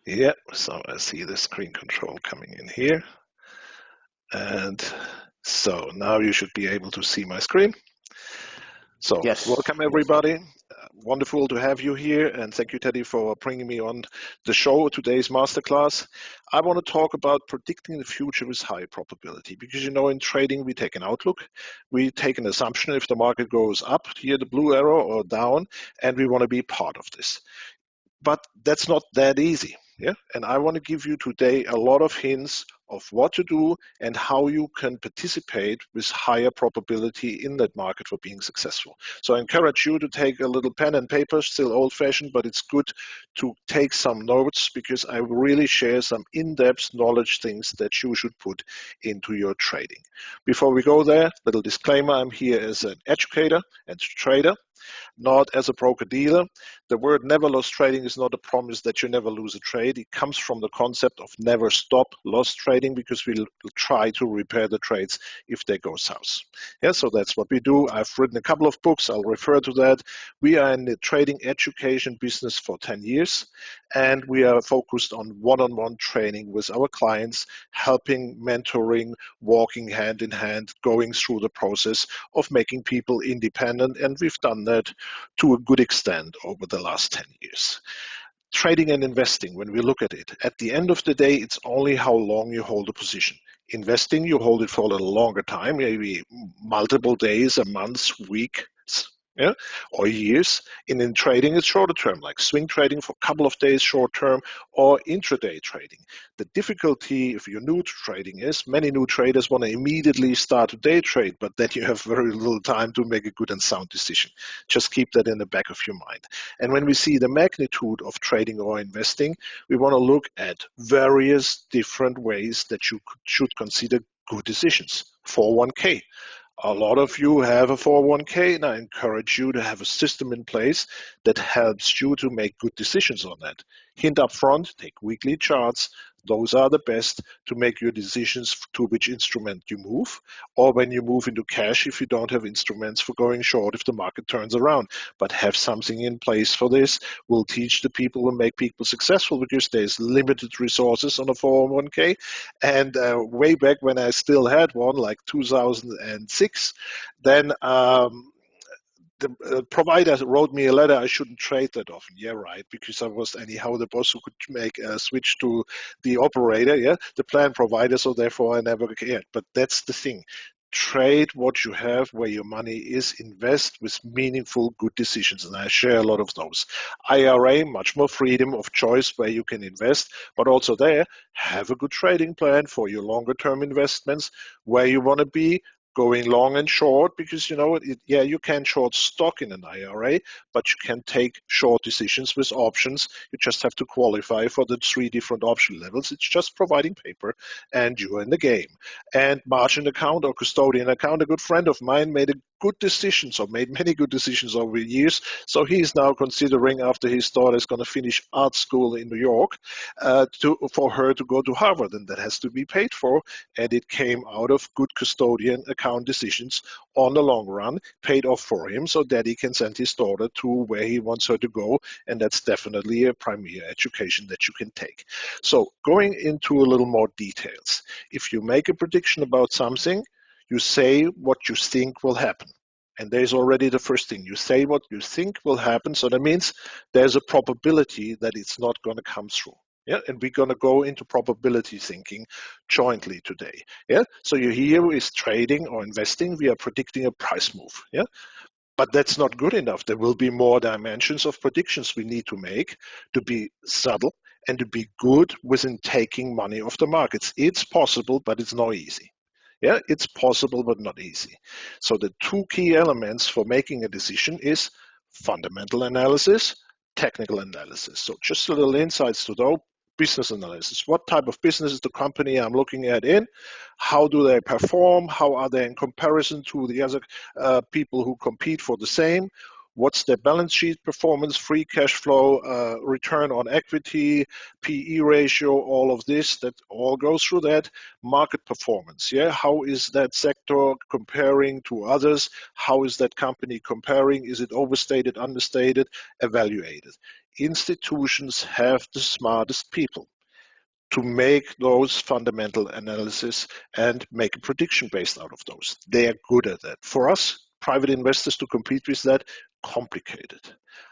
Yeah, so I see the screen control coming in here. And so now you should be able to see my screen. So Yes, welcome yes, I everybody. can. Wonderful to have you here, and thank you, Teddy, for bringing me on the show, today's masterclass. I want to talk about predicting the future with high probability, because in trading we take an outlook, we take an assumption if the market goes up, here the blue arrow, or down, and we want to be part of this. But that's not that easy. Yeah. And I want to give you today a lot of hints of what to do and how you can participate with higher probability in that market for being successful. So I encourage you to take a little pen and paper, still old fashioned, but it's good to take some notes because I really share some in-depth knowledge things that you should put into your trading. Before we go there, little disclaimer, I'm here as an educator and trader, not as a broker dealer. The word never loss trading is not a promise that you never lose a trade. It comes from the concept of never stop loss trading because we'll try to repair the trades if they go south. Yeah, so that's what we do. I've written a couple of books. I'll refer to that. We are in the trading education business for 10 years, and we are focused on one-on-one training with our clients, helping, mentoring, walking hand in hand, going through the process of making people independent. And we've done that to a good extent over the last 10 years. Trading and investing, when we look at it, at the end of the day, it's only how long you hold a position. Investing, you hold it for a little longer time, maybe multiple days, a month, weeks, yeah, or years. And in trading, it's shorter term, like swing trading for a couple of days short term, or intraday trading. The difficulty if you're new to trading is many new traders want to immediately start to day trade, but then you have very little time to make a good and sound decision. Just keep that in the back of your mind. And when we see the magnitude of trading or investing, we want to look at various different ways that you should consider good decisions. 401k. A lot of you have a 401k, and I encourage you to have a system in place that helps you to make good decisions on that. Hint up front, take weekly charts. Those are the best to make your decisions to which instrument you move, or when you move into cash if you don't have instruments for going short if the market turns around. But have something in place for this. We'll teach the people and make people successful because there's limited resources on a 401k. And way back when I still had one, like 2006, then the provider wrote me a letter I shouldn't trade that often. Yeah, right, because I was anyhow the boss who could make a switch to the operator, yeah, the plan provider, so therefore I never cared. But that's the thing. Trade what you have where your money is, invest with meaningful, good decisions. And I share a lot of those. IRA, much more freedom of choice where you can invest, but also there, have a good trading plan for your longer term investments, where you want to be, going long and short, because yeah, you can short stock in an IRA, but you can take short decisions with options. You just have to qualify for the 3 different option levels. It's just providing paper and you're in the game. And margin account or custodian account, a good friend of mine made a good decisions or made many good decisions over the years. So he's now considering, after his daughter is going to finish art school in New York, for her to go to Harvard, and that has to be paid for. And it came out of good custodian account decisions on the long run, paid off for him so that he can send his daughter to where he wants her to go. And that's definitely a premier education that you can take. So going into a little more details, if you make a prediction about something, you say what you think will happen. And there's already the first thing. You say what you think will happen. So that means there's a probability that it's not going to come through. Yeah, and we're going to go into probability thinking jointly today. Yeah, so you here is trading or investing. We are predicting a price move. Yeah, but that's not good enough. There will be more dimensions of predictions we need to make to be subtle and to be good within taking money off the markets. It's possible, but it's not easy. Yeah, it's possible, but not easy. So the 2 key elements for making a decision is fundamental analysis, technical analysis. So just a little insights to those. Business analysis. What type of business is the company I'm looking at in? How do they perform? How are they in comparison to the other people who compete for the same? What's their balance sheet performance, free cash flow, return on equity, PE ratio, all of this, that all goes through that. Market performance, yeah, how is that sector comparing to others? How is that company comparing? Is it overstated, understated, evaluated? institutions have the smartest people to make those fundamental analysis and make a prediction based out of those. They are good at that. For us, private investors, to compete with that, complicated.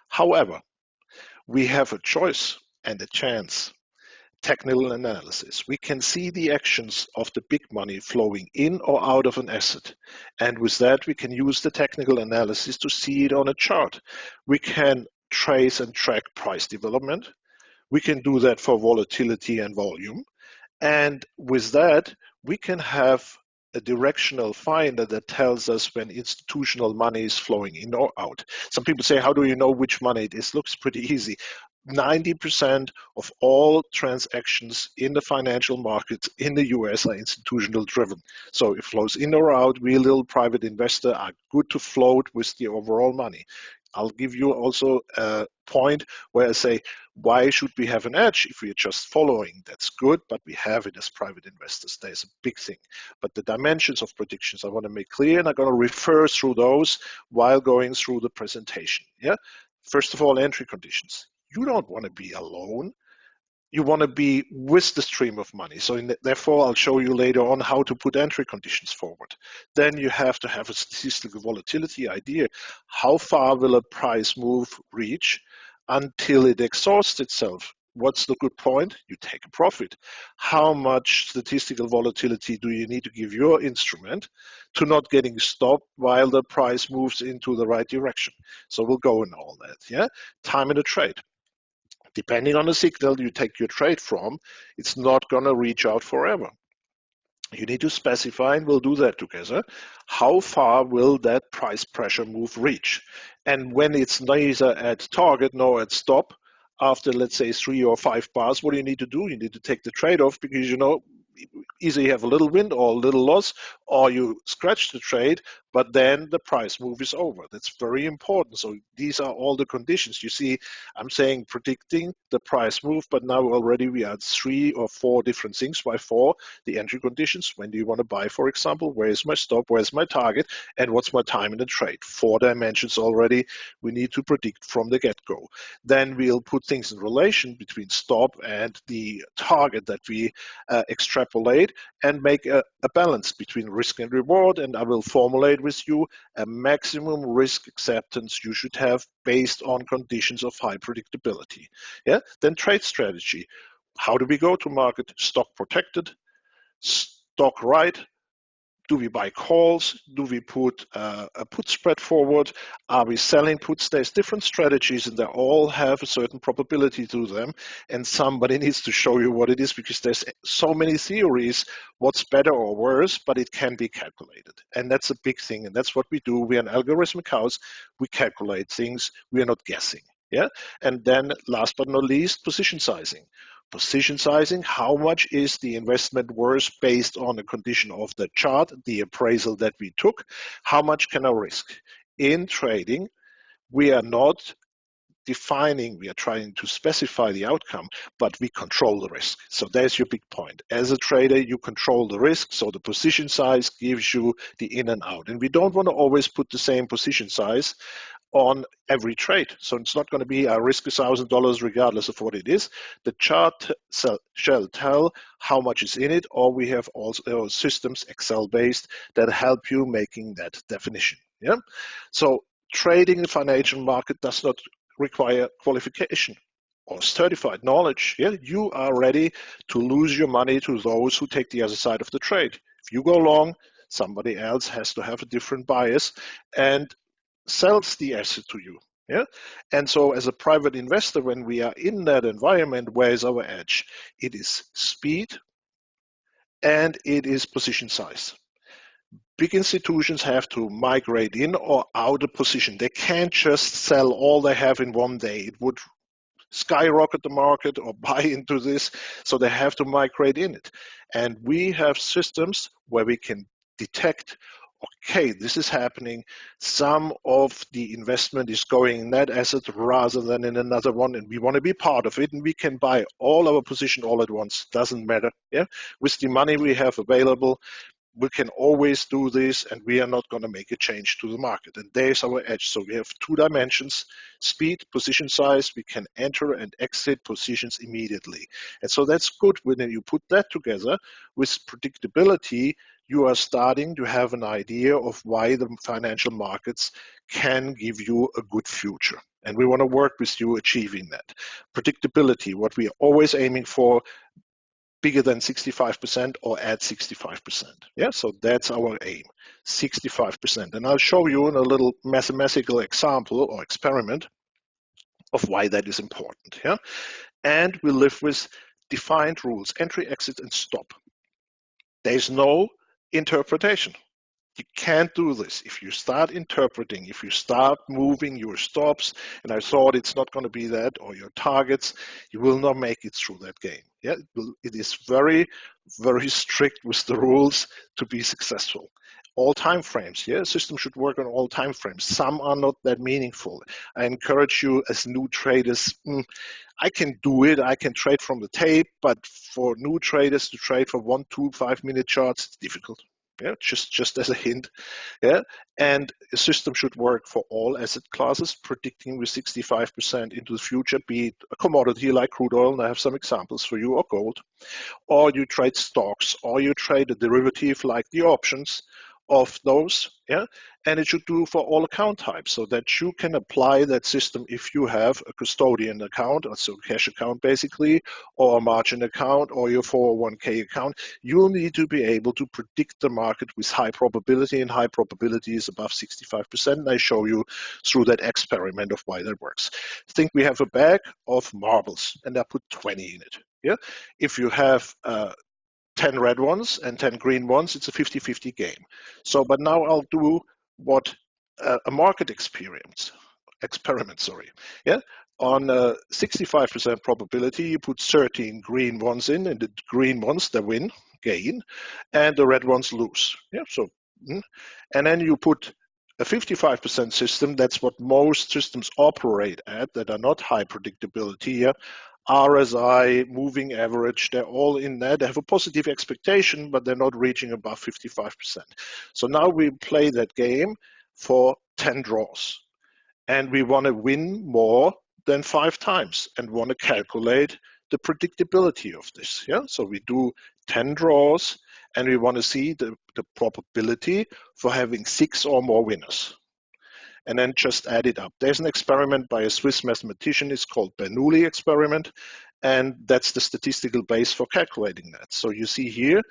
However, we have a choice and a chance. Technical analysis. We can see the actions of the big money flowing in or out of an asset. And with that, we can use the technical analysis to see it on a chart. We can trace and track price development. We can do that for volatility and volume. And with that, we can have a directional finder that tells us when institutional money is flowing in or out. Some people say, how do you know which money it is? Looks pretty easy. 90% of all transactions in the financial markets in the US are institutional driven. So it flows in or out. We little private investor are good to float with the overall money. I'll give you also a point where I say, why should we have an edge if we are just following? That's good, but we have it as private investors. There's a big thing. But the dimensions of predictions I want to make clear, and I'm going to refer through those while going through the presentation. Yeah. First of all, entry conditions. You don't want to be alone. You want to be with the stream of money. So therefore, I'll show you later on how to put entry conditions forward. Then you have to have a statistical volatility idea. How far will a price move reach until it exhausts itself? What's the good point? You take a profit. How much statistical volatility do you need to give your instrument to not getting stopped while the price moves into the right direction? So we'll go in all that. Yeah, time in a trade. Depending on the signal you take your trade from, it's not going to reach out forever. You need to specify, and we'll do that together, how far will that price pressure move reach? And when it's neither at target nor at stop, after let's say 3 or 5 bars, what do you need to do? You need to take the trade off, because either you have a little win or a little loss, or you scratch the trade, but then the price move is over. That's very important. So these are all the conditions. You see, I'm saying predicting the price move, but now already we are at 3 or 4 different things. Why 4? The entry conditions. When do you want to buy, for example? Where is my stop? Where's my target? And what's my time in the trade? 4 dimensions already we need to predict from the get-go. Then we'll put things in relation between stop and the target that we extrapolate and make a balance between risk and reward. And I will formulate with you a maximum risk acceptance you should have based on conditions of high predictability. Yeah. Then trade strategy. How do we go to market? Stock protected, stock right. Do we buy calls? Do we put a put spread forward? Are we selling puts? There's different strategies, and they all have a certain probability to them. And somebody needs to show you what it is, because there's so many theories, what's better or worse, but it can be calculated. And that's a big thing. And that's what we do. We're an algorithmic house. We calculate things. We are not guessing. Yeah. And then last but not least, position sizing. Position sizing, how much is the investment worth based on the condition of the chart, the appraisal that we took? How much can I risk? In trading, we are not defining, we are trying to specify the outcome, but we control the risk. So there's your big point. As a trader, you control the risk, so the position size gives you the in and out. And we don't want to always put the same position size on every trade. So it's not going to be I risk $1,000 regardless of what it is. The chart shall tell how much is in it, or we have also systems, Excel based, that help you making that definition. Yeah. So trading the financial market does not require qualification or certified knowledge. Yeah, you are ready to lose your money to those who take the other side of the trade. If you go long, somebody else has to have a different bias and sells the asset to you. Yeah. And so as a private investor, when we are in that environment, where is our edge? It is speed and it is position size. Big institutions have to migrate in or out of position. They can't just sell all they have in one day. It would skyrocket the market or buy into this. So they have to migrate in it. And we have systems where we can detect, okay, this is happening. Some of the investment is going in that asset rather than in another one, and we want to be part of it, and we can buy all our position all at once. Doesn't matter. Yeah, with the money we have available, we can always do this, and we are not going to make a change to the market. And there's our edge. So we have two dimensions: speed, position size. We can enter and exit positions immediately. And so that's good. When you put that together with predictability, you are starting to have an idea of why the financial markets can give you a good future. And we want to work with you achieving that. Predictability, what we are always aiming for, bigger than 65% or at 65%. Yeah, so that's our aim, 65%. And I'll show you in a little mathematical example or experiment of why that is important. Yeah, and we live with defined rules: entry, exit, and stop. There's no interpretation. You can't do this. If you start interpreting, if you start moving your stops, and I thought it's not going to be that, or your targets, you will not make it through that game. Yeah, it is very, very strict with the rules to be successful. All time frames, yeah, system should work on all time frames. Some are not that meaningful. I encourage you as new traders, I can do it. I can trade from the tape, but for new traders to trade for 1, 2, 5-minute charts, it's difficult. Yeah, just as a hint. Yeah, and a system should work for all asset classes, predicting with 65% into the future, be it a commodity like crude oil, and I have some examples for you, or gold, or you trade stocks, or you trade a derivative like the options of those. Yeah, and it should do for all account types, so that you can apply that system if you have a custodian account, also a cash account basically, or a margin account, or your 401k account. You'll need to be able to predict the market with high probability, and high probability is above 65%. And I show you through that experiment of why that works. Think we have a bag of marbles, and I put 20 in it. Yeah, if you have 10 red ones and 10 green ones, it's a 50-50 game. So, but now I'll do what a market experiment, yeah. On a 65% probability, you put 13 green ones in, and the green ones, they win, gain, and the red ones lose. Yeah, so, and then you put a 55% system. That's what most systems operate at that are not high predictability. Yeah? RSI, moving average, they're all in there. They have a positive expectation, but they're not reaching above 55%. So now we play that game for 10 draws. And we want to win more than 5 times and want to calculate the predictability of this. Yeah, so we do 10 draws, and we want to see the probability for having 6 or more winners. And then just add it up. There's an experiment by a Swiss mathematician. It's called Bernoulli experiment, and that's the statistical base for calculating that. So you see here,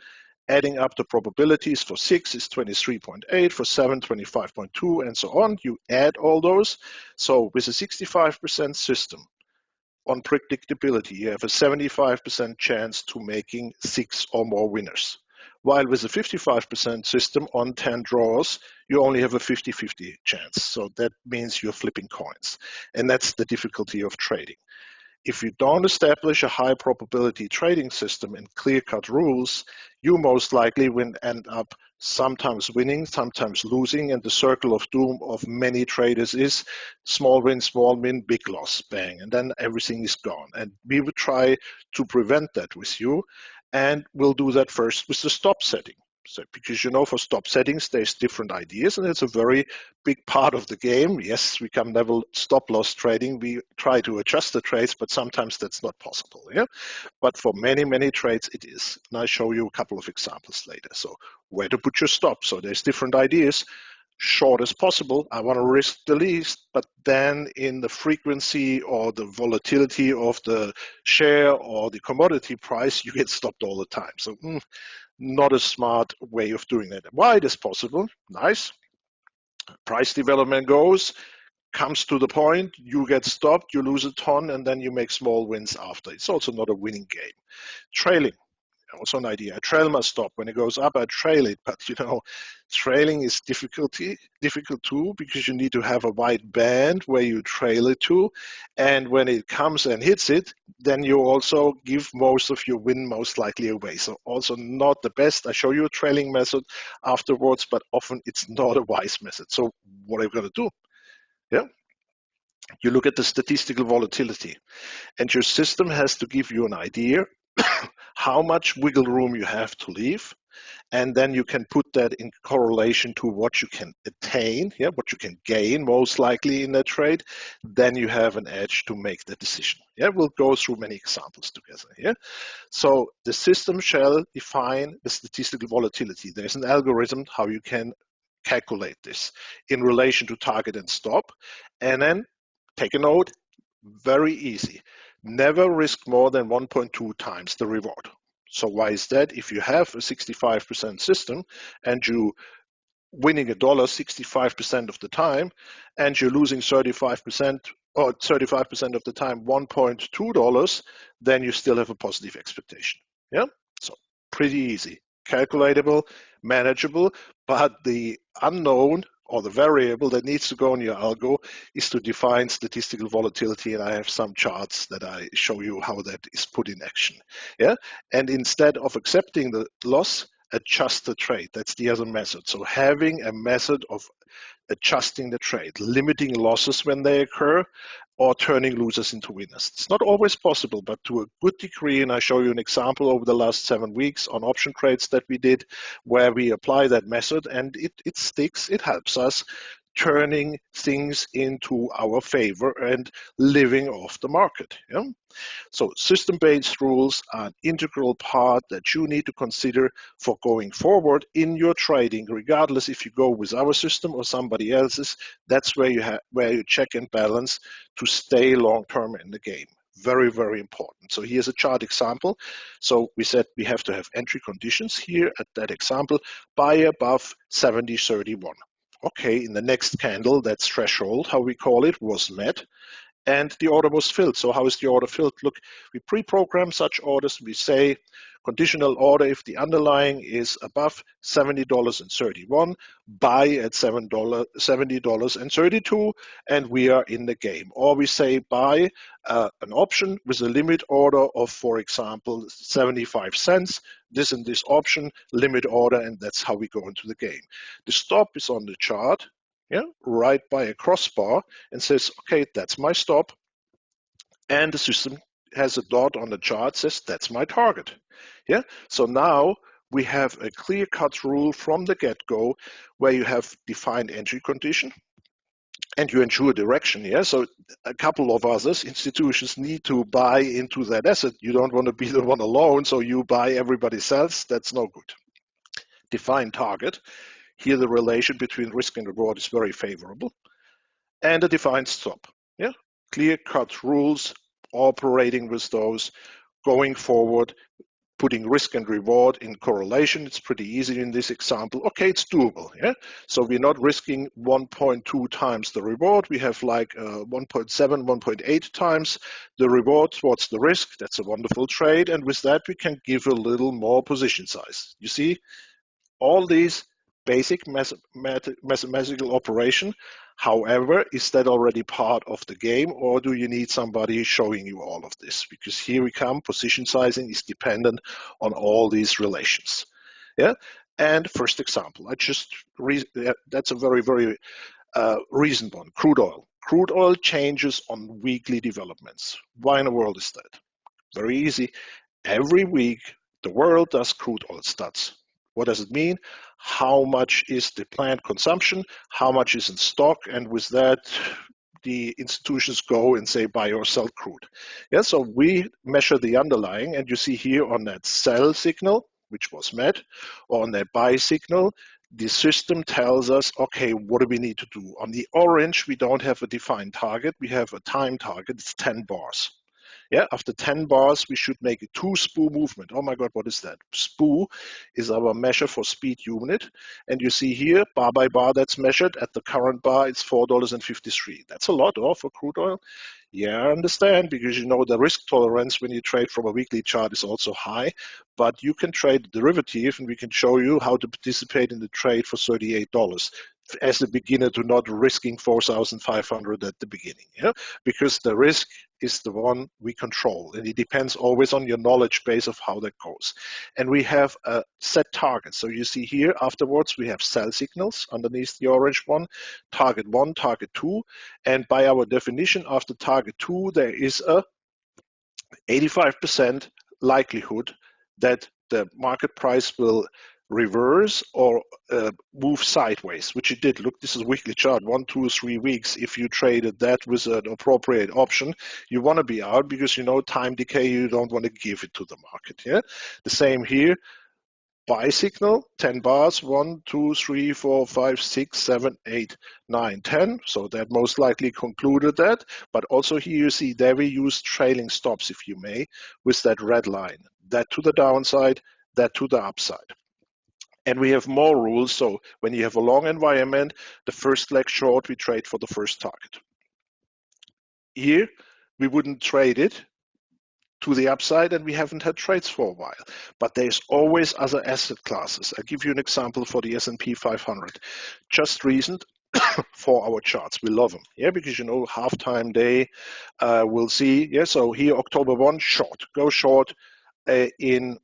adding up the probabilities for 6 is 23.8, for 7, 25.2, and so on. You add all those. So with a 65% system on predictability, you have a 75% chance to making 6 or more winners. While with a 55% system on 10 draws, you only have a 50-50 chance. So that means you're flipping coins. And that's the difficulty of trading. If you don't establish a high probability trading system and clear-cut rules, you most likely will end up sometimes winning, sometimes losing, and the circle of doom of many traders is small win, big loss, bang, and then everything is gone. And we would try to prevent that with you, and we'll do that first with the stop setting. So, because for stop settings, there's different ideas, and it's a very big part of the game. Yes, we can level stop loss trading. We try to adjust the trades, but sometimes that's not possible. Yeah, but for many, many trades, it is. And I'll show you a couple of examples later. So, where to put your stop? So, there's different ideas. Short as possible. I want to risk the least, but then in the frequency or the volatility of the share or the commodity price, you get stopped all the time. So, not a smart way of doing that. Wide as possible, nice. Price development comes to the point, you get stopped, you lose a ton, and then you make small wins after. It's also not a winning game. Trailing, also an idea. I trail my stop. When it goes up, I trail it. But trailing is difficult too, because you need to have a wide band where you trail it to. And when it comes and hits it, then you also give most of your win most likely away. So also not the best. I show you a trailing method afterwards, but often it's not a wise method. So what are you going to do? Yeah. You look at the statistical volatility, and your system has to give you an idea how much wiggle room you have to leave and then you can put that in correlation to what you can attain, what you can gain most likely in that trade, then you have an edge to make the decision. We'll go through many examples together here. So the system shall define the statistical volatility. There's an algorithm how you can calculate this in relation to target and stop. And then take a note, very easy. Never risk more than 1.2 times the reward. So why is that? If you have a 65% system and you winning $1 65% of the time and you're losing 35% or 35% of the time $1.2, then you still have a positive expectation. So pretty easy, calculatable, manageable, but the unknown or the variable that needs to go in your algo is to define statistical volatility, and I have some charts that I show you how that is put in action. And instead of accepting the loss, adjust the trade. That's the other method. So having a method of adjusting the trade, limiting losses when they occur, or turning losers into winners. It's not always possible, but to a good degree, and I show you an example over the last 7 weeks on option trades that we did, where we apply that method, and it sticks, it helps us turning things into our favor and living off the market. So system-based rules are an integral part that you need to consider for going forward in your trading, regardless if you go with our system or somebody else's. That's where you check and balance to stay long-term in the game. Very, very important. So here's a chart example. So we said we have to have entry conditions here at that example, buy above 70.31. Okay, in the next candle, that's threshold, how we call it, was met, and the order was filled. So how is the order filled? Look, we pre-program such orders. We say conditional order if the underlying is above $70.31, buy at $70.32, and we are in the game. Or we say buy an option with a limit order of, for example, 75 cents. This and this option, limit order, and that's how we go into the game. The stop is on the chart, right by a crossbar, and says, okay, that's my stop. And the system has a dot on the chart, says that's my target. So now we have a clear-cut rule from the get-go where you have defined entry condition and you ensure direction. So a couple of others, institutions need to buy into that asset. You don't want to be the one alone, so you buy everybody else. That's no good. Define target. Here the relation between risk and reward is very favorable. And a defined stop. Clear-cut rules, operating with those, going forward, putting risk and reward in correlation. It's pretty easy in this example. Okay, it's doable. So we're not risking 1.2 times the reward. We have like 1.7, 1.8 times the reward towards the risk. That's a wonderful trade. And with that, we can give a little more position size. You see, all these basic mathematical operation. However, is that already part of the game, or do you need somebody showing you all of this? Because here we come, position sizing is dependent on all these relations. And first example, that's a very, very recent one, crude oil. Crude oil changes on weekly developments. Why in the world is that? Very easy. Every week, the world does crude oil stats. What does it mean? How much is the planned consumption? How much is in stock? And with that, the institutions go and say buy or sell crude. So we measure the underlying, and you see here on that sell signal, which was met, or on that buy signal, the system tells us, okay, what do we need to do? On the orange, we don't have a defined target. We have a time target. It's 10 bars. After 10 bars, we should make a 2 SPU movement. Oh my God, what is that? SPU is our measure for speed unit. And you see here, bar by bar, that's measured. At the current bar, it's $4.53. That's a lot for crude oil. I understand, because the risk tolerance when you trade from a weekly chart is also high, but you can trade a derivative, and we can show you how to participate in the trade for $38 as a beginner, to not risking 4,500 at the beginning, because the risk is the one we control, and it depends always on your knowledge base of how that goes. And we have a set target. So you see here afterwards we have sell signals underneath the orange one, target 1, target 2, and by our definition, after target 2 there is a 85% likelihood that the market price will reverse or move sideways, which it did. Look, this is a weekly chart, 1, 2, 3 weeks. If you traded that with an appropriate option, you want to be out because you know time decay, you don't want to give it to the market. Yeah, the same here. Buy signal, 10 bars, 1, 2, 3, 4, 5, 6, 7, 8, 9, 10. So that most likely concluded that. But also here you see there we use trailing stops, if you may, with that red line. That to the downside, that to the upside. And we have more rules. So when you have a long environment, the first leg short, we trade for the first target. Here, we wouldn't trade it to the upside, and we haven't had trades for a while. But there's always other asset classes. I'll give you an example for the S&P 500. Just recent for our charts. We love them, yeah, because you know halftime day, we'll see. Yeah, so here October 1, short, go short in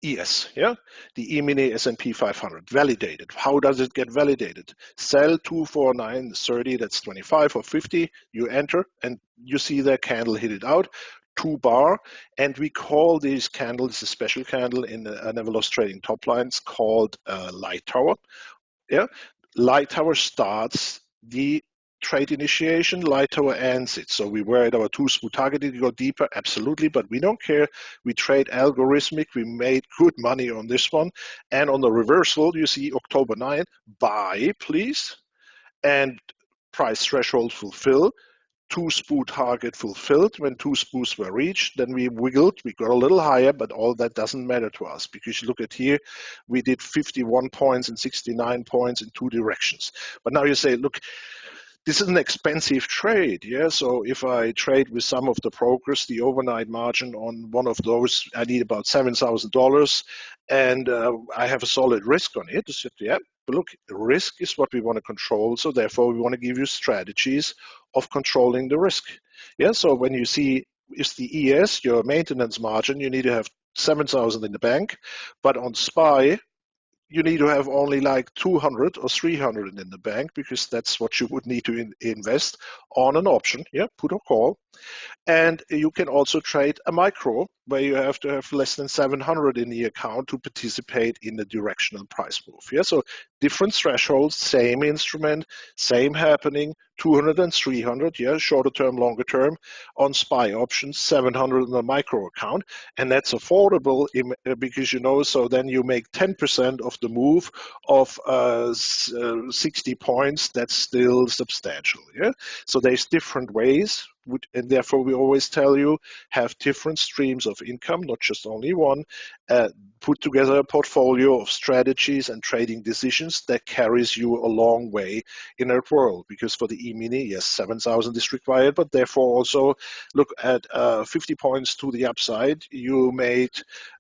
ES, yeah, the E-mini S&P 500, validated. How does it get validated? Sell 249.30, that's 25 or 50, you enter, and you see the candle hit it out, 2 bar, and we call these candles, a special candle in the never lost trading top lines called light tower, yeah. Light tower starts the trade initiation, light tower ends it. So we were at our 2 smooth targeting to go deeper, absolutely, but we don't care. We trade algorithmic. We made good money on this one. And on the reversal, you see October 9, buy, please, and price threshold fulfill. 2 SPU target fulfilled. When 2 SPUs were reached, then we wiggled, we got a little higher, but all that doesn't matter to us because you look at here, we did 51 points and 69 points in 2 directions. But now you say, look, this is an expensive trade, yeah. So if I trade with some of the brokers, the overnight margin on one of those, I need about $7,000, and I have a solid risk on it. I said, yeah, but look, risk is what we want to control. So therefore, we want to give you strategies of controlling the risk. Yeah. So when you see is the ES your maintenance margin, you need to have 7,000 in the bank, but on SPY you need to have only like 200 or 300 in the bank because that's what you would need to invest on an option, yeah, put or call. And you can also trade a micro where you have to have less than 700 in the account to participate in the directional price move. Yeah, so different thresholds, same instrument, same happening, 200 and 300, yeah, shorter term, longer term on SPY options, 700 in the micro account. And that's affordable because, you know, so then you make 10% of the move of 60 points. That's still substantial, yeah. So there's different ways, and therefore we always tell you have different streams of income, not just only one. Put together a portfolio of strategies and trading decisions that carries you a long way in that world. Because for the E-mini, yes, 7,000 is required, but therefore also look at 50 points to the upside. You made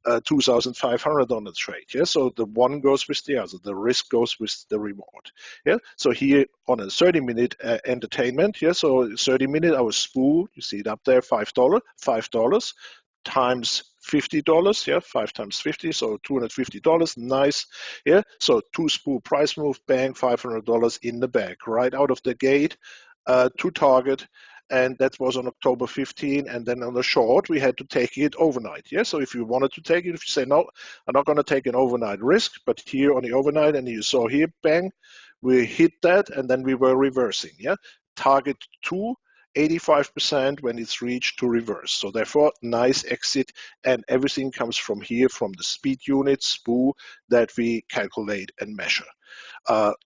2,500 on the trade. Yeah, so the one goes with the other. The risk goes with the reward. Yeah, so here on a 30-minute entertainment. Yeah, so 30-minute our SPU, you see it up there, $5 times $50, yeah, 5 times 50, so $250, nice, yeah. So 2 SPU price move, bang, $500 in the bag, right out of the gate, to target, and that was on October 15. And then on the short, we had to take it overnight, yeah. So if you wanted to take it, if you say, no, I'm not going to take an overnight risk, but here on the overnight, and you saw here, bang, we hit that, and then we were reversing, yeah. Target 2, 85% when it's reached to reverse. So therefore, nice exit, and everything comes from here, from the speed unit, SPU, that we calculate and measure.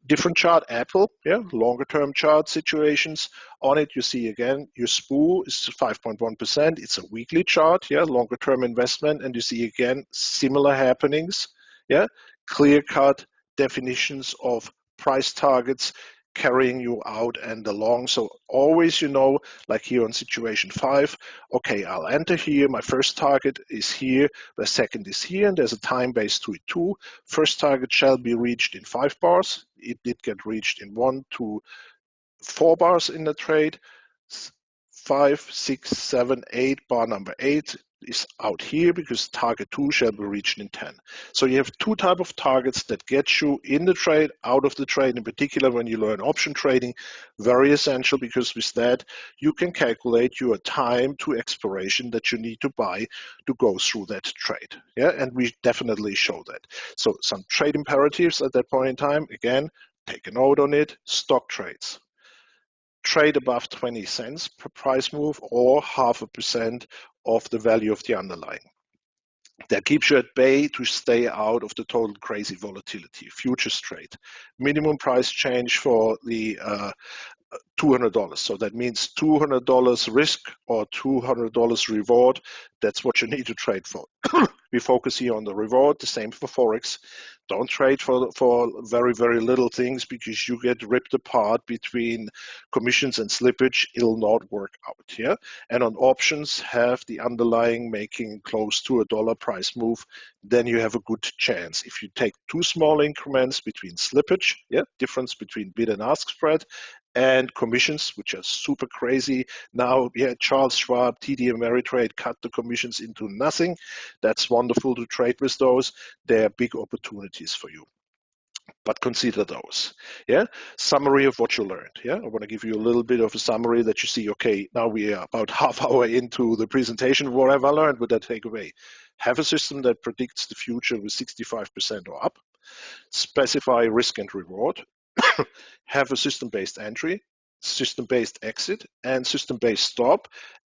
Different chart, Apple, yeah, longer term chart situations. On it, you see again, your SPU is 5.1%. It's a weekly chart, yeah, longer term investment, and you see again, similar happenings, yeah, clear cut definitions of price targets carrying you out and along. So always, you know, like here on situation 5, okay, I'll enter here. My first target is here. The second is here, and there's a time base to it too. First target shall be reached in 5 bars. It did get reached in 1 to 4 bars in the trade. 5, 6, 7, 8, bar number 8. is out here because target 2 shall be reached in 10. So you have two types of targets that get you in the trade, out of the trade, in particular when you learn option trading, very essential, because with that you can calculate your time to expiration that you need to buy to go through that trade. Yeah, and we definitely show that. So some trade imperatives at that point in time, again, take a note on it: stock trades. Trade above 20 cents per price move or 0.5% of the value of the underlying. That keeps you at bay to stay out of the total crazy volatility. Futures trade. Minimum price change for the $200. So that means $200 risk or $200 reward. That's what you need to trade for. We focus here on the reward, the same for Forex. Don't trade for very, very little things, because you get ripped apart between commissions and slippage. It'll not work out here. And on options, have the underlying making close to $1 price move, then you have a good chance. If you take two small increments between slippage, difference between bid and ask spread, and commissions, which are super crazy now. Charles Schwab, TD Ameritrade cut the commissions into nothing. That's wonderful to trade with those. They are big opportunities for you. But consider those. Summary of what you learned. I want to give you a little bit of a summary that you see, okay, now we are about half hour into the presentation. What have I learned? What did I take away? Have a system that predicts the future with 65% or up. Specify risk and reward. Have a system-based entry, system-based exit, and system-based stop,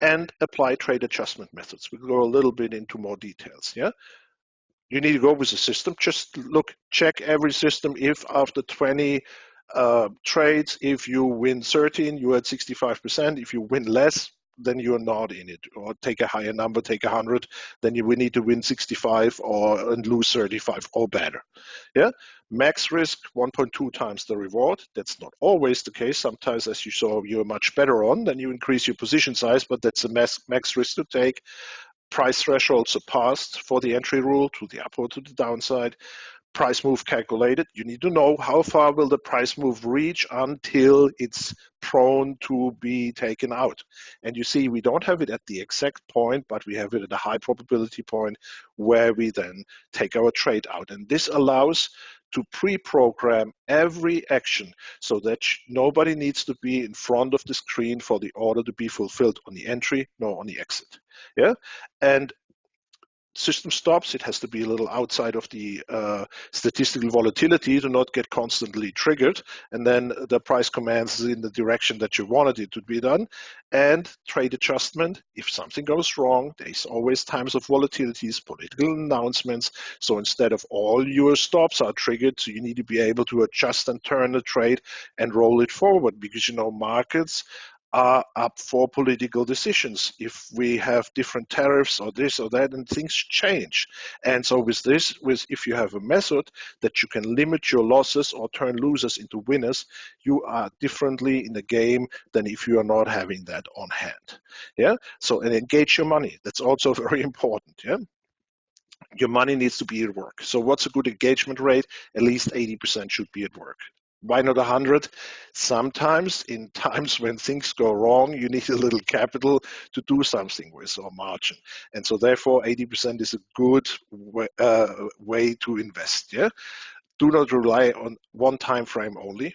and apply trade adjustment methods. We'll go a little bit into more details. You need to go with the system. Just check every system. If after 20 trades, if you win 13, you're at 65%. If you win less, then you're not in it. Or take a higher number, take 100, then you will need to win 65 and lose 35 or better. Max risk, 1.2 times the reward. That's not always the case. Sometimes, as you saw, you're much better on, then you increase your position size, but that's a max risk to take. Price threshold surpassed for the entry rule, to the up or to the downside. Price move calculated. You need to know how far will the price move reach until it's prone to be taken out. And you see, we don't have it at the exact point, but we have it at a high probability point where we then take our trade out. And this allows to pre-program every action so that nobody needs to be in front of the screen for the order to be fulfilled on the entry nor on the exit. And system stops, it has to be a little outside of the statistical volatility to not get constantly triggered, and then the price commands in the direction that you wanted it to be done. And trade adjustment, if something goes wrong, there's always times of volatilities, political announcements, so instead of all your stops are triggered, so you need to be able to adjust and turn the trade and roll it forward, because markets are up for political decisions. If we have different tariffs or this or that, and things change. And so if you have a method that you can limit your losses or turn losers into winners, you are differently in the game than if you are not having that on hand. So, and engage your money. That's also very important. Your money needs to be at work. So what's a good engagement rate? At least 80% should be at work. Why not 100? Sometimes in times when things go wrong, you need a little capital to do something with, or margin. And so therefore 80% is a good way to invest. Do not rely on one time frame only.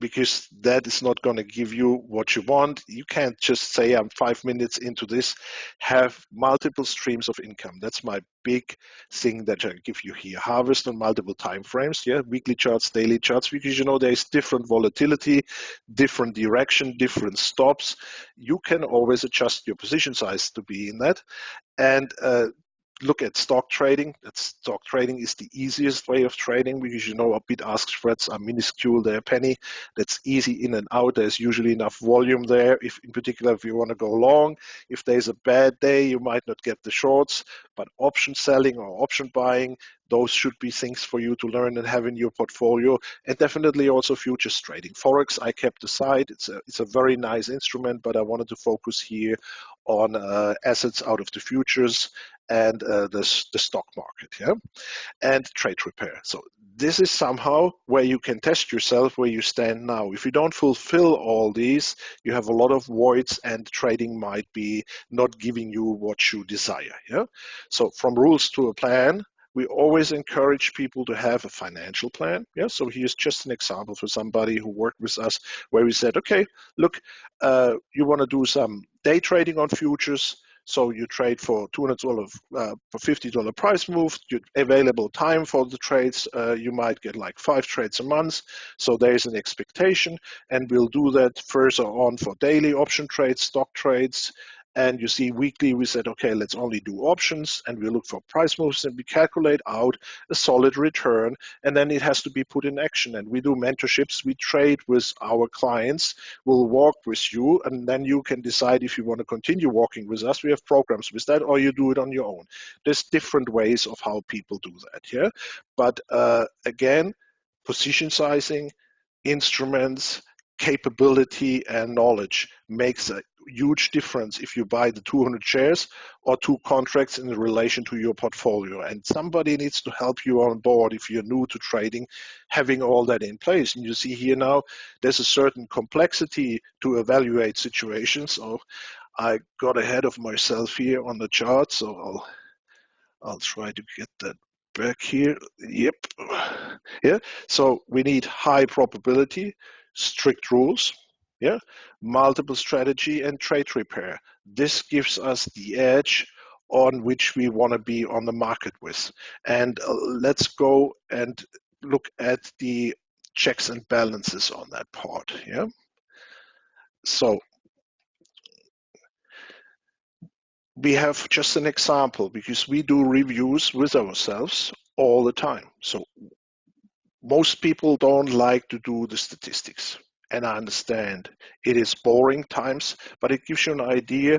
Because that is not going to give you what you want. You can't just say, I'm 5 minutes into this. Have multiple streams of income. That's my big thing that I give you here. Harvest on multiple time frames, weekly charts, daily charts, because there's different volatility, different direction, different stops. You can always adjust your position size to be in that. And look at stock trading. Stock trading is the easiest way of trading, because our bid-ask spreads are minuscule. They're a penny. That's easy in and out. There's usually enough volume there. In particular, if you want to go long, if there's a bad day, you might not get the shorts. But option selling or option buying, those should be things for you to learn and have in your portfolio, and definitely also futures trading. Forex I kept aside. It's a very nice instrument, but I wanted to focus here on assets out of the futures and the stock market, and trade repair. So this is somehow where you can test yourself where you stand now. If you don't fulfill all these, you have a lot of voids and trading might be not giving you what you desire. Yeah. So from rules to a plan, we always encourage people to have a financial plan. Yeah. So here's just an example for somebody who worked with us where we said, okay, look, you want to do some day trading on futures. So you trade for $200 for $50 price move. Your available time for the trades, you might get like 5 trades a month. So there is an expectation, and we'll do that further on for daily option trades, stock trades. And you see weekly, we said, okay, let's only do options, and we look for price moves, and we calculate out a solid return, and then it has to be put in action. And we do mentorships. We trade with our clients. We'll walk with you, and then you can decide if you want to continue walking with us. We have programs with that, or you do it on your own. There's different ways of how people do that. Yeah, but again, position sizing, instruments, capability, and knowledge makes a huge difference if you buy the 200 shares or 2 contracts in relation to your portfolio. And somebody needs to help you on board if you're new to trading, having all that in place. And you see here now, there's a certain complexity to evaluate situations. So I got ahead of myself here on the chart, so I'll try to get that back here. Yep. Yeah. So we need high probability, strict rules, yeah, multiple strategy, and trade repair. This gives us the edge on which we want to be on the market with. And let's go and look at the checks and balances on that part. Yeah. So we have just an example because we do reviews with ourselves all the time. So most people don't like to do the statistics. And I understand it is boring times, but it gives you an idea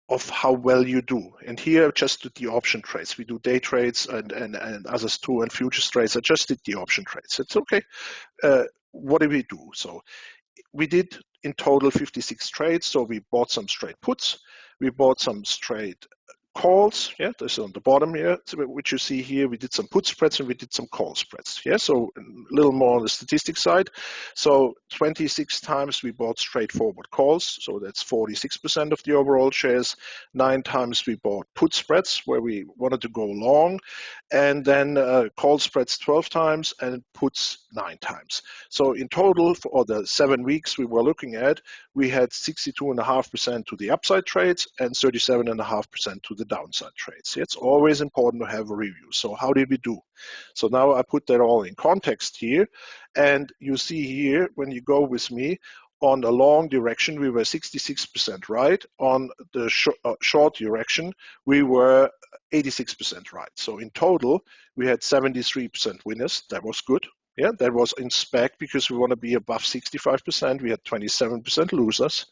of how well you do. And here, just did the option trades. We do day trades and others too, and futures trades. I just did the option trades. It's okay. What do we do? So we did in total 56 trades. So we bought some straight puts. We bought some straight calls, yeah, this is on the bottom here, which you see here. We did some put spreads and we did some call spreads, yeah, so a little more on the statistics side. So 26 times we bought straightforward calls, so that's 46% of the overall shares. 9 times we bought put spreads where we wanted to go long, and then call spreads 12 times and puts 9 times. So in total, for the 7 weeks we were looking at, we had 62.5% to the upside trades and 37.5% to the downside trades. It's always important to have a review. So how did we do? So now I put that all in context here. And you see here, when you go with me, on the long direction, we were 66% right. On the short direction, we were 86% right. So in total, we had 73% winners. That was good. Yeah, that was in spec because we want to be above 65%. We had 27% losers.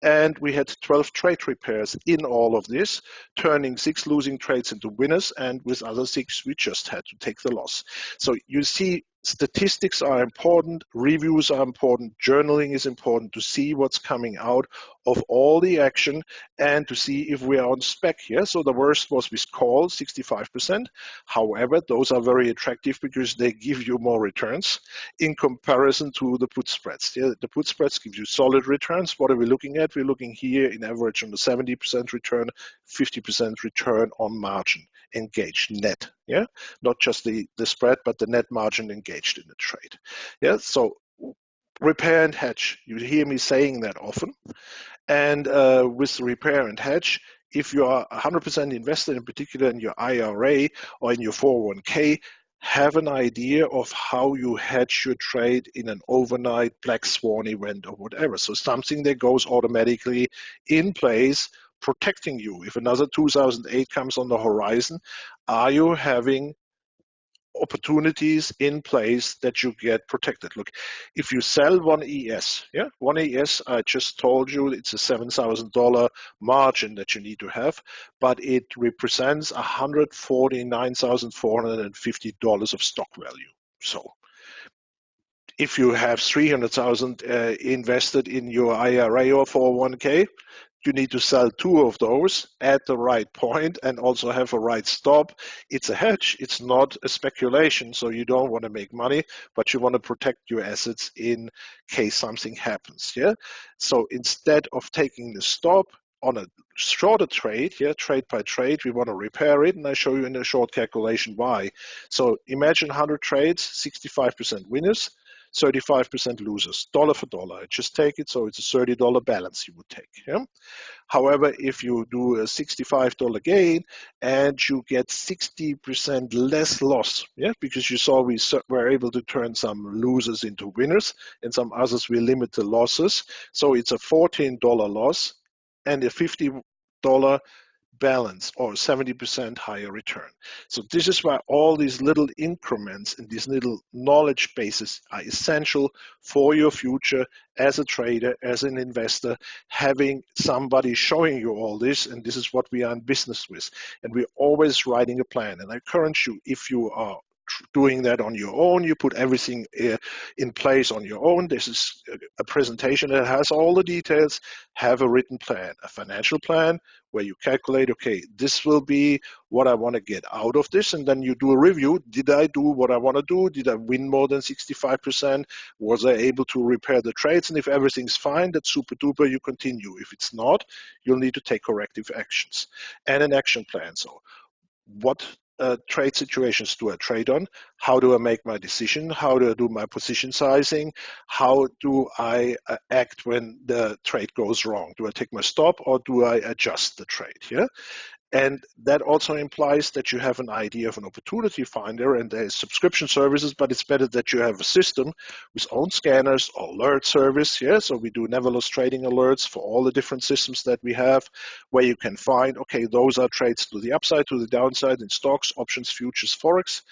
And we had 12 trade repairs in all of this, turning 6 losing trades into winners. And with other 6, we just had to take the loss. So you see, statistics are important, reviews are important, journaling is important to see what's coming out of all the action and to see if we are on spec here. So the worst was with calls, 65%. However, those are very attractive because they give you more returns in comparison to the put spreads. The put spreads give you solid returns. What are we looking at? We're looking here in average on the 70% return, 50% return on margin engaged net. Yeah, not just the spread, but the net margin engaged in the trade. Yeah, so repair and hedge. You hear me saying that often. And with repair and hedge, if you are 100% invested, in particular in your IRA or in your 401k, have an idea of how you hedge your trade in an overnight black swan event or whatever. So something that goes automatically in place, protecting you. If another 2008 comes on the horizon, are you having opportunities in place that you get protected? Look, if you sell one ES, yeah, one ES, I just told you it's a $7,000 margin that you need to have, but it represents $149,450 of stock value. So if you have 300,000 invested in your IRA or 401k, you need to sell 2 of those at the right point and also have a right stop. It's a hedge. It's not a speculation. So you don't want to make money, but you want to protect your assets in case something happens. Yeah. So instead of taking the stop on a shorter trade, trade by trade, we want to repair it, and I show you in a short calculation why. So imagine 100 trades, 65% winners, 35% losers, dollar for dollar. I just take it, so it's a $30 balance you would take. Yeah? However, if you do a $65 gain and you get 60% less loss, because you saw we were able to turn some losers into winners and some others we limit the losses. So it's a $14 loss and a $50 balance or 70% higher return. So this is why all these little increments and these little knowledge bases are essential for your future as a trader, as an investor, having somebody showing you all this, and this is what we are in business with. And we're always writing a plan. And I encourage you, if you are doing that on your own, you put everything in place on your own. This is a presentation that has all the details. Have a written plan, a financial plan where you calculate, okay, this will be what I want to get out of this, and then you do a review. Did I do what I want to do? Did I win more than 65%? Was I able to repair the trades? And if everything's fine, that's super duper, you continue. If it's not, you'll need to take corrective actions and an action plan. So what trade situations do I trade on? How do I make my decision? How do I do my position sizing? How do I act when the trade goes wrong? Do I take my stop or do I adjust the trade? Yeah. And that also implies that you have an idea of an opportunity finder, and there's subscription services, but it's better that you have a system with own scanners or alert service. Yeah, so we do never loss trading alerts for all the different systems that we have, where you can find, okay, those are trades to the upside, to the downside in stocks, options, futures, forex.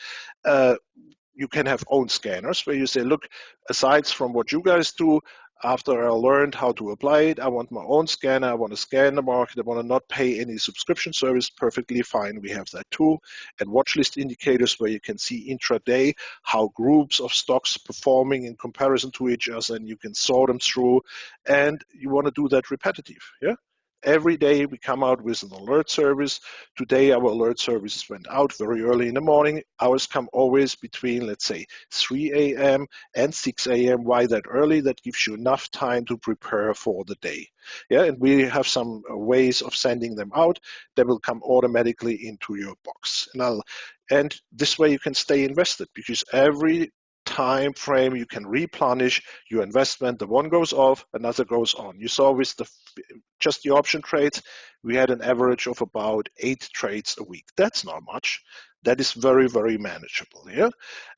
You can have own scanners where you say, look, aside from what you guys do, after I learned how to apply it, I want my own scanner. I want to scan the market. I want to not pay any subscription service. Perfectly fine. We have that too. And watch list indicators where you can see intraday how groups of stocks performing in comparison to each other, and you can sort them through. And you want to do that repetitive. Yeah. Every day we come out with an alert service. Today our alert services went out very early in the morning. Ours come always between, let's say, 3 a.m. and 6 a.m. Why that early? That gives you enough time to prepare for the day. Yeah, and we have some ways of sending them out that will come automatically into your box. And this way you can stay invested, because every time frame you can replenish your investment. The one goes off, another goes on. You saw with just the option trades, we had an average of about 8 trades a week. That's not much. That is very, very manageable. Yeah.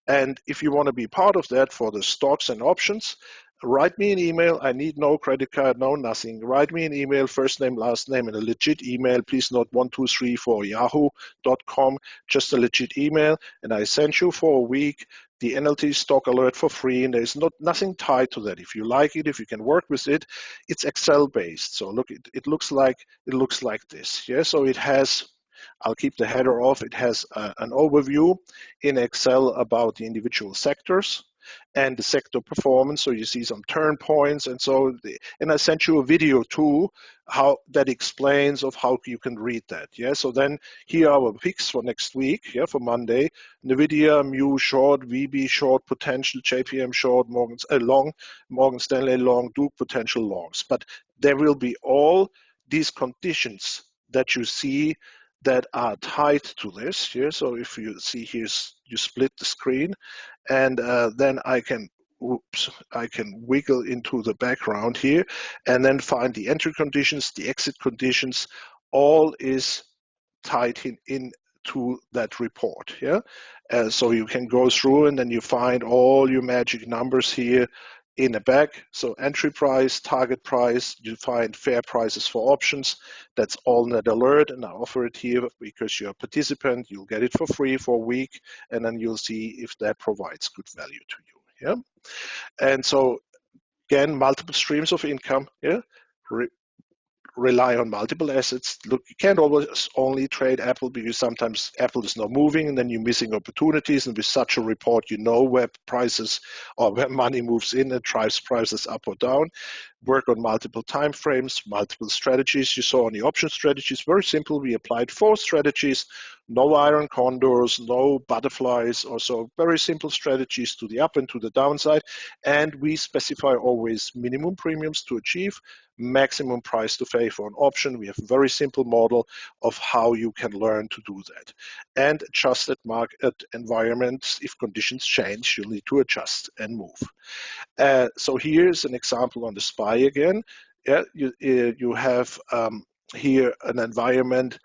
And if you want to be part of that for the stocks and options, write me an email. I need no credit card, no nothing. Write me an email, first name, last name, and a legit email. Please not 123 for yahoo.com, just a legit email. And I send you for a week the NLT stock alert for free, and there's nothing tied to that. If you like it, if you can work with it, it's Excel based. So look, it looks like this. Yeah, so it has, I'll keep the header off. It has an overview in Excel about the individual sectors and the sector performance. So you see some turn points, and and I sent you a video too, how that explains of how you can read that. Yeah. So then here are our picks for next week. Yeah, for Monday: Nvidia, Mu short, VB short, potential, JPM short, long, Morgan Stanley long, Duke potential longs. But there will be all these conditions that you see that are tied to this. Yeah. So if you see here, you split the screen, and then I can wiggle into the background here and then find the entry conditions, the exit conditions. All is tied into that report. Yeah. So you can go through and then you find all your magic numbers here in the back. So entry price, target price, you find fair prices for options. That's all in that alert, and I offer it here because you're a participant. You'll get it for free for a week, and then you'll see if that provides good value to you. Yeah. And so again, multiple streams of income. Yeah. Rely on multiple assets. Look, you can't always only trade Apple, because sometimes Apple is not moving and then you're missing opportunities. And with such a report, you know where prices or where money moves in and drives prices up or down. work on multiple time frames, multiple strategies. You saw on the option strategies, very simple. We applied 4 strategies, no iron condors, no butterflies, also very simple strategies to the up and to the downside. And we specify always minimum premiums to achieve, maximum price to pay for an option. We have a very simple model of how you can learn to do that. And adjusted market environments, if conditions change, you'll need to adjust and move. So here's an example on the SPY again. Yeah, you have here an environment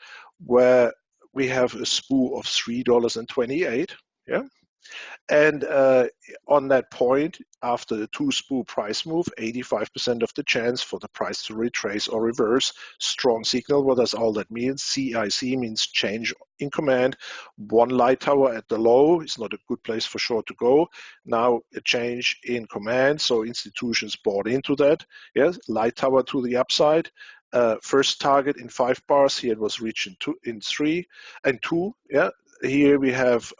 where we have a SPU of $3.28. Yeah, and on that point, after the 2 SPU price move, 85% of the chance for the price to retrace or reverse. Strong signal. What does all that mean? CIC means change in command. 1 light tower at the low is not a good place for short to go. Now a change in command, so institutions bought into that. Yes, light tower to the upside. First target in 5 bars. Here it was reached in 3 and 2. Yeah, here we have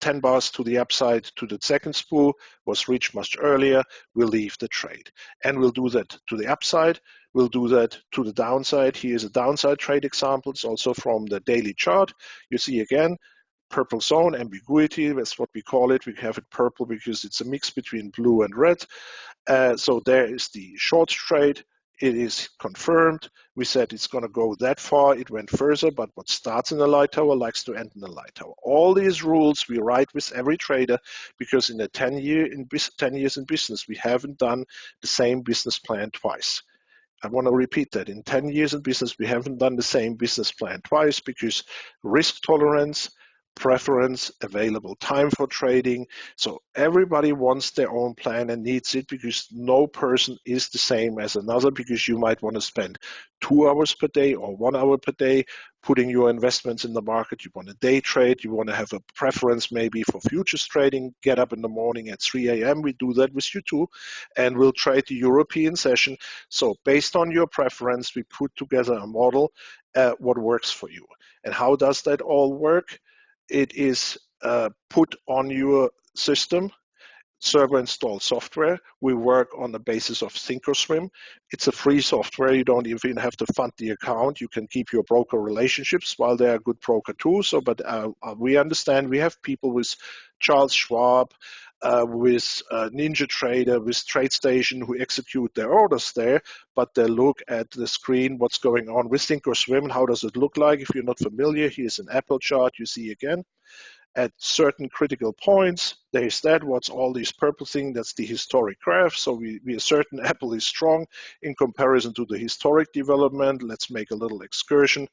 10 bars to the upside to the second SPU, was reached much earlier. We'll leave the trade. And we'll do that to the upside. We'll do that to the downside. Here's a downside trade example. It's also from the daily chart. You see again, purple zone, ambiguity, that's what we call it. We have it purple because it's a mix between blue and red. So there is the short trade. It is confirmed. We said it's going to go that far. It went further, but what starts in the light tower likes to end in the light tower. All these rules we write with every trader because in 10 years in business, we haven't done the same business plan twice. I want to repeat that. In 10 years in business, we haven't done the same business plan twice because risk tolerance, preference, available time for trading. So everybody wants their own plan and needs it because no person is the same as another, because you might want to spend 2 hours per day or 1 hour per day putting your investments in the market. You want to day trade. You want to have a preference maybe for futures trading. Get up in the morning at 3 a.m. We do that with you too. And we'll trade the European session. So based on your preference, we put together a model what works for you. And how does that all work? It is put on your system, server installed software. We work on the basis of Thinkorswim. It's a free software. You don't even have to fund the account. You can keep your broker relationships while they're a good broker too. So, but we understand we have people with Charles Schwab, with Ninja Trader, with TradeStation who execute their orders there, but they look at the screen, what's going on with Thinkorswim, how does it look like? If you're not familiar, here's an Apple chart you see again. At certain critical points, there's that, what's all these purple thing, that's the historic graph. So we assert Apple is strong in comparison to the historic development. Let's make a little excursion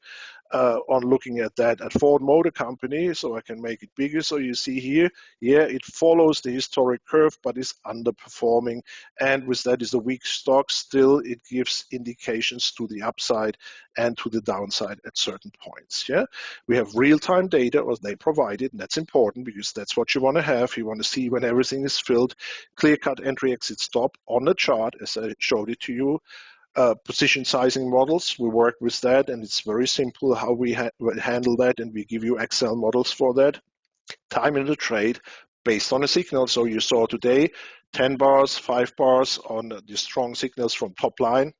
on looking at that at Ford Motor Company, so I can make it bigger. So you see here, yeah, it follows the historic curve, but is underperforming. And with that is a weak stock. Still, it gives indications to the upside and to the downside at certain points. Yeah, we have real-time data, or they provide it, and that's important because that's what you want to have. You want to see when everything is filled, clear-cut entry, exit, stop on the chart, as I showed it to you. Position sizing models, we work with that, and it's very simple how we handle that, and we give you Excel models for that. Time in the trade based on a signal. So you saw today 10 bars, 5 bars on the strong signals from top line.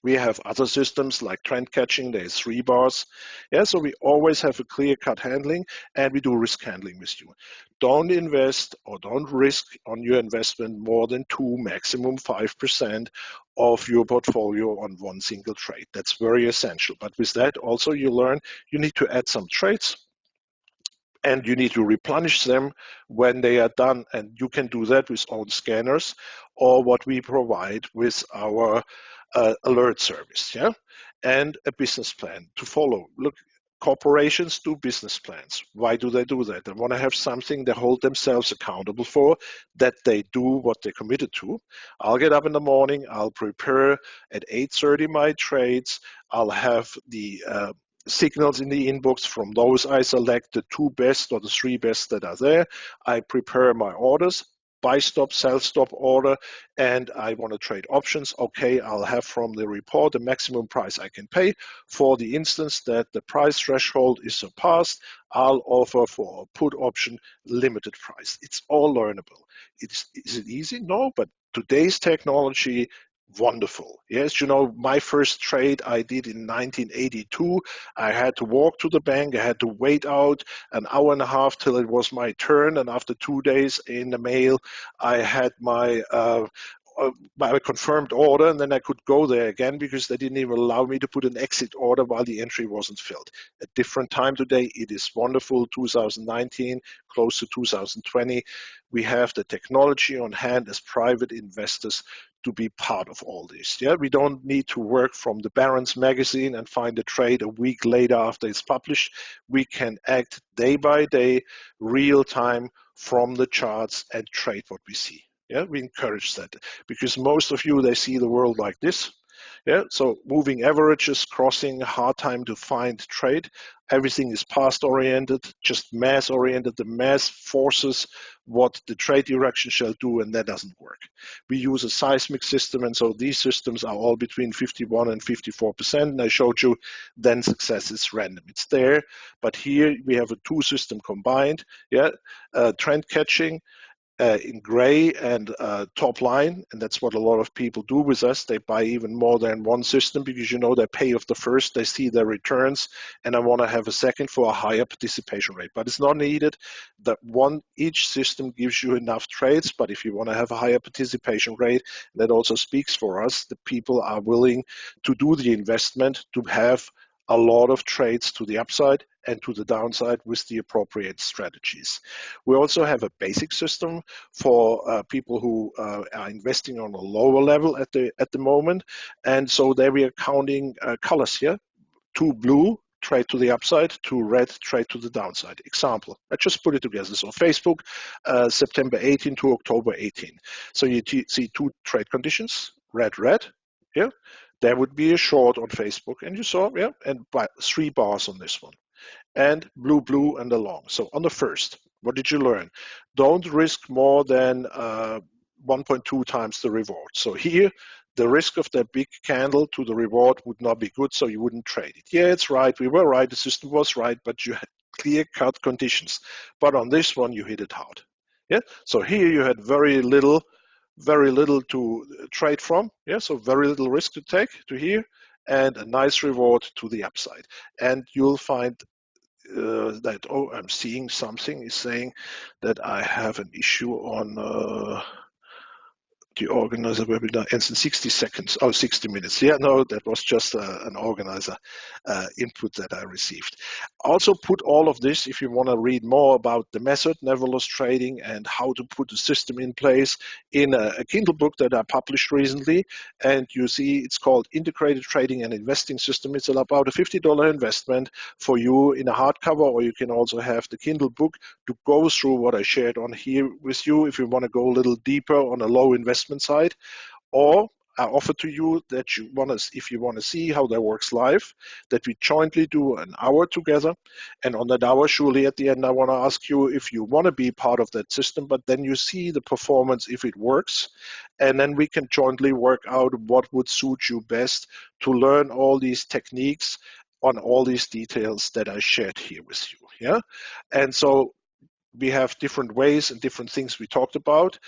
We have other systems like trend catching, there's 3 bars. Yeah, so we always have a clear-cut handling, and we do risk handling with you. Don't invest or don't risk on your investment more than 2, maximum 5% of your portfolio on one single trade. That's very essential. But with that also you learn you need to add some trades, and you need to replenish them when they are done. And you can do that with own scanners or what we provide with our alert service, yeah, and a business plan to follow. Look, corporations do business plans. Why do they do that? They want to have something they hold themselves accountable for, that they do what they committed to. I'll get up in the morning, I'll prepare at 8:30 my trades, I'll have the signals in the inbox. From those, I select the 2 best or the 3 best that are there. I prepare my orders, buy stop, sell stop order, and I want to trade options. Okay, I'll have from the report the maximum price I can pay. For the instance that the price threshold is surpassed, I'll offer for a put option limited price. It's all learnable. Is it easy? No, but today's technology Wonderful. Yes, my first trade I did in 1982. I had to walk to the bank. I had to wait out an hour and a half till it was my turn. And after 2 days in the mail, I had my confirmed order, and then I could go there again because they didn't even allow me to put an exit order while the entry wasn't filled. A different time today. It is wonderful. 2019, close to 2020. We have the technology on hand as private investors to be part of all this. Yeah, we don't need to work from the Barron's magazine and find a trade a week later after it's published. We can act day by day, real time from the charts and trade what we see. Yeah, we encourage that because most of you, they see the world like this. Yeah, so moving averages, crossing, hard time to find trade. Everything is past oriented, just mass oriented. The mass forces what the trade direction shall do, and that doesn't work. We use a seismic system, and so these systems are all between 51 and 54%. And I showed you then success is random. It's there, but here we have a two system combined. Yeah, trend catching in gray and top line, and that's what a lot of people do with us. They buy even more than one system because they pay off the first, they see their returns, and I want to have a second for a higher participation rate. But it's not needed. That each system gives you enough trades, but if you want to have a higher participation rate, that also speaks for us. The people are willing to do the investment to have a lot of trades to the upside and to the downside with the appropriate strategies. We also have a basic system for people who are investing on a lower level at the moment, and so there we are counting colors here. 2 blue, trade to the upside, 2 red, trade to the downside. Example, I just put it together. So Facebook, September 18 to October 18. So you see 2 trade conditions, red, red, yeah. There would be a short on Facebook, and you saw, yeah, and 3 bars on this one. And blue, blue, and the long. So on the first, what did you learn? Don't risk more than 1.2 times the reward. So here, the risk of that big candle to the reward would not be good, so you wouldn't trade it. Yeah, it's right. We were right. The system was right, but you had clear-cut conditions. But on this one, you hit it hard. Yeah. So here you had very little to trade from. Yeah. So very little risk to take to here, and a nice reward to the upside. And you'll find that, I'm seeing something is saying that I have an issue on the organizer webinar ends in 60 seconds. Oh, 60 minutes. Yeah, no, that was just an organizer input that I received. Also put all of this, if you want to read more about the method, never loss trading, and how to put a system in place, in a Kindle book that I published recently. And you see it's called Integrated Trading and Investing System. It's about a $50 investment for you in a hardcover, or you can also have the Kindle book to go through what I shared on here with you if you want to go a little deeper on a low investment side. Or I offer to you that if you want to see how that works live, that we jointly do an hour together. And on that hour, surely at the end, I want to ask you if you want to be part of that system, but then you see the performance if it works. And then we can jointly work out what would suit you best to learn all these techniques on all these details that I shared here with you. Yeah. And so we have different ways and different things we talked about.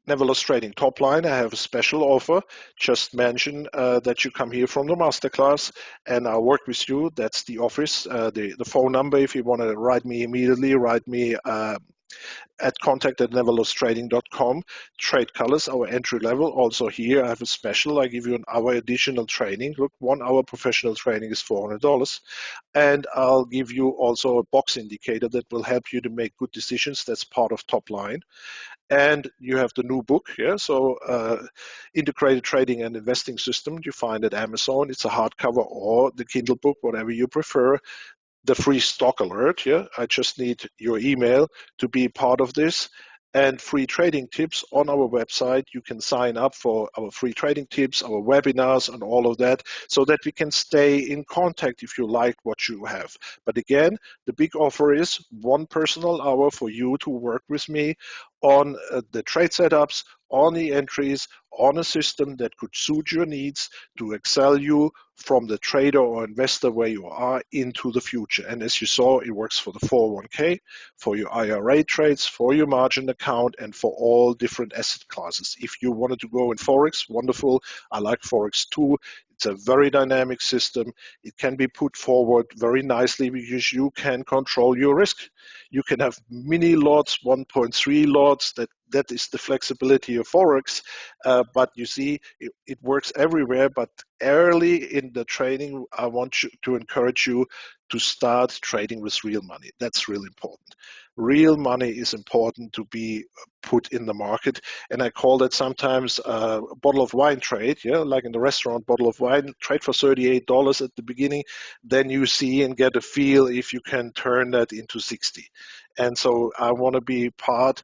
Never loss trading top line. I have a special offer. Just mention that you come here from the masterclass, and I'll work with you. That's the office, the phone number. If you want to write me immediately, write me at contact@neverlosstrading.com. Trade colors, our entry level. Also here, I have a special. I give you an hour additional training. Look, 1 hour professional training is $400. And I'll give you also a box indicator that will help you to make good decisions. That's part of top line. And you have the new book, yeah. So Integrated Trading and Investing System, you find at Amazon. It's a hardcover or the Kindle book, whatever you prefer. The free stock alert, yeah. I just need your email to be part of this. And free trading tips on our website. You can sign up for our free trading tips, our webinars, and all of that, so that we can stay in contact if you like what you have. But again, the big offer is 1 personal hour for you to work with me on the trade setups, on the entries, on a system that could suit your needs to excel you from the trader or investor where you are into the future. And as you saw, it works for the 401k, for your IRA trades, for your margin account, and for all different asset classes. If you wanted to go in Forex, wonderful. I like Forex too. It's a very dynamic system. It can be put forward very nicely because you can control your risk. You can have mini lots, 1.3 lots. That is the flexibility of Forex. But you see, it works everywhere. But early in the trading, I want to encourage you to start trading with real money. That's really important. Real money is important to be put in the market, and I call that sometimes a bottle of wine trade. Yeah, like in the restaurant, bottle of wine trade for $38 at the beginning. Then you see and get a feel if you can turn that into 60. And so I want to be part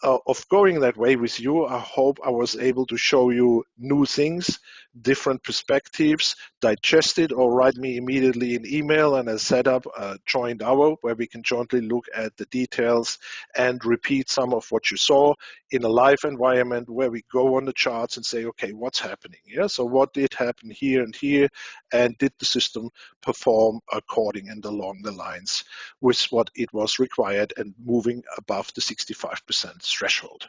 of going that way with you. I hope I was able to show you new things, different perspectives, digest it, or write me immediately an email and I set up a joint hour where we can jointly look at the details and repeat some of what you saw in a live environment where we go on the charts and say, okay, what's happening? Yeah, so what did happen here and here, and did the system perform according and along the lines with what it was required and moving above the 65% threshold.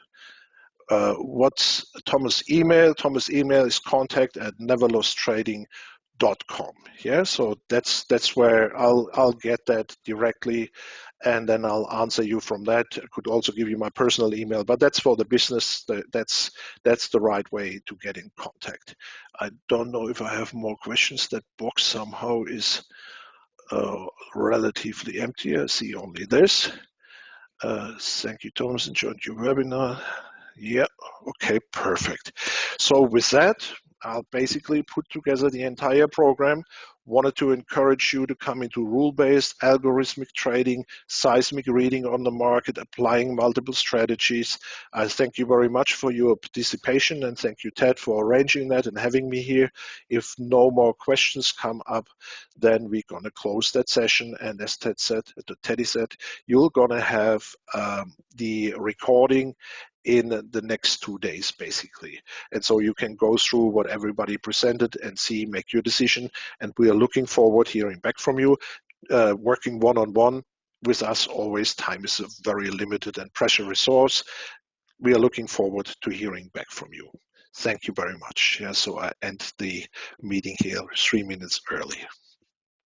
What's Thomas' email? Thomas' email is contact@neverlosttrading.com. Yeah, so that's where I'll get that directly, and then I'll answer you from that. I could also give you my personal email, but that's for the business. That's the right way to get in contact. I don't know if I have more questions. That box somehow is relatively empty. I see only this. Thank you, Thomas. Enjoyed your webinar. Yeah, okay, perfect. So with that, I'll basically put together the entire program. Wanted to encourage you to come into rule-based algorithmic trading, seismic reading on the market, applying multiple strategies. I thank you very much for your participation, and thank you, Ted, for arranging that and having me here. If no more questions come up, then we're going to close that session. And as Teddy said, you're going to have the recording in the next 2 days, basically. And so you can go through what everybody presented and see, make your decision. And we are looking forward hearing back from you. Working one-on-one with us always, time is a very limited and precious resource. We are looking forward to hearing back from you. Thank you very much. Yeah, so I end the meeting here 3 minutes early.